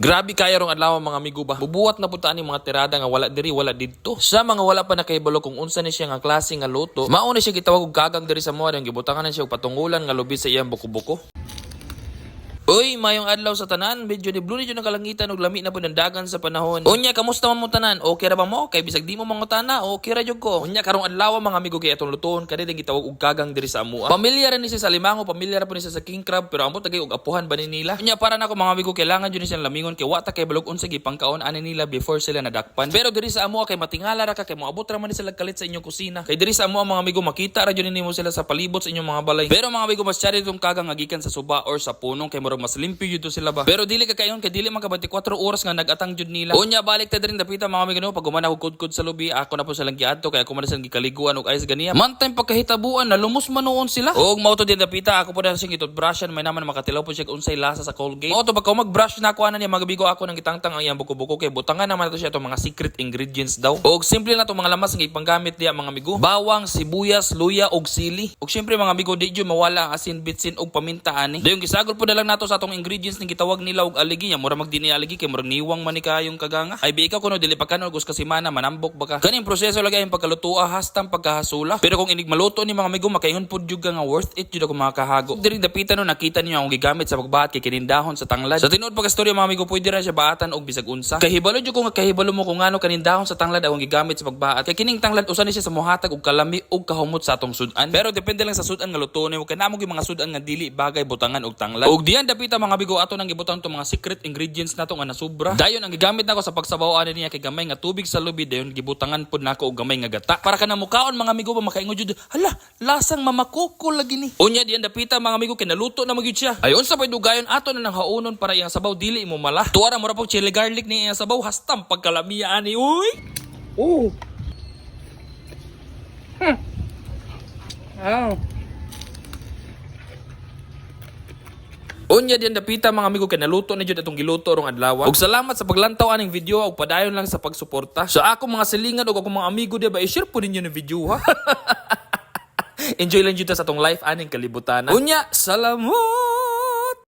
Grabe kaya rong adlaw mga amigo ba. Bubuhat na putaan ni mga tirada nga wala diri wala didto. Sa mga wala pa nakahibalo kung unsa ni siya nga klase nga luto, mao ni siya gitawag og gagang diri sa moa ang gibutangan na siya og patungulan nga lubi sa iyang buko-buko. Uy, mayong adlaw sa tanan, medyo ni blue ni jud nakalangitan og lami na pud ang dagan sa panahon. Unya, kamusta man mo tanan? Okay ra ba mo? Kay bisag di mo mangutana, okay ra jud ko. Unya karong adlaw mga amigo kay atong lutoon kani ding gitawag og gagang diri sa amua. Pamilyar ni siya sa limango, pamilyar po ni siya sa king crab, pero amo tagay og apuhan ba ni nila. Unya para nako mga amigo kailangan jud ni siya lamingon kay wa ta kay balog unsa gipangkaon ani nila before sila nadakpan. Pero diri sa amua kay matingala ra ka kay moabot ra man ni sila kalit sa inyong kusina. Kay diri sa amua mga amigo makita ra jud nimo sila sa palibot sa inyong mga balay. Pero mga amigo mas chari itong gagang nga gikan sa suba or sa punong kay murag mas limpyo jud sila ba. Pero dili ka kayon kay dili man ka 24 oras nga nagatang jud nila. Unya balik ta diri dapita mga amigo no pag gumana og kudkod sa lubi ako na po silang giadto kay ako man silang gikaliguan og ayos ganiya. Man time pagkahitabuan na lumos man noon sila. Og mao to din dapita ako po na sing itutbrushan may naman makatilaw po siya unsay lasa sa Colgate. Mao to pagka magbrush na ako ana niya magabigo ako nang gitangtang ang iyang buko-buko kay butangan naman to siya itong mga secret ingredients daw. Og simple na to mga lamas nga ipanggamit diya mga amigo. Bawang, sibuyas, luya og sili. Og syempre mga amigo di jud mawala ang asin, bitsin og paminta ani. Dayon gisagol po na lang nato sa atong ingredients ning gitawag nila og aligi nya mura magdini aligi kay murag niwang man ni kayong kaganga. Ay bi ikaw kuno dili pa kanon gus kasimana manambok baka. Kaning proseso lagay ang pagkalutoa hastang pagkahasula. Pero kung inig maluto ni mga amigo makaingon pud jud nga worth it jud ako makahago. Diri dapita no nakita niyo ang gigamit sa pagbahat kay kinindahon sa tanglad. Sa tinuod pagkastorya mga amigo pwede ra siya baatan og bisag unsa. Kahibalo jud ko nga kahibalo mo kung ngano kanindahon sa tanglad ang gigamit sa pagbahat. Kay kining tanglad usa ni siya sa mohatag og kalami og kahumot sa atong sudan. Pero depende lang sa sudan nga luto ni kay namo mga sudan nga dili bagay butangan og tanglad. Og diyan dapita mga amigo ato nang gibutang to mga secret ingredients nato nga nasubra. Dayon ang gigamit nako sa pagsabaw ani niya kay gamay nga tubig sa lubi dayon gibutangan pud nako og gamay nga gata. Para kana mukaon mga amigo ba makaingon jud hala lasang mamakoko lagi ni. Unya diyan dapita mga amigo kinaluto na magyud siya. Ayon sa pay dugayon ato na nang haunon para iyang sabaw dili mo mala. Tuwa ra mo ra pag chili garlic ni iyang sabaw hastam pagkalamiya ani uy. Oh. Oh. Unya diyan dapita mga amigo kay naluto na jud atong giluto rong adlaw. Ug salamat sa paglantaw aning video ug padayon lang sa pagsuporta. Sa ako mga silingan ug akong mga amigo diba i-share po ninyo ni video ha. Enjoy lang jud ta sa atong life aning kalibutan. Unya, salamat.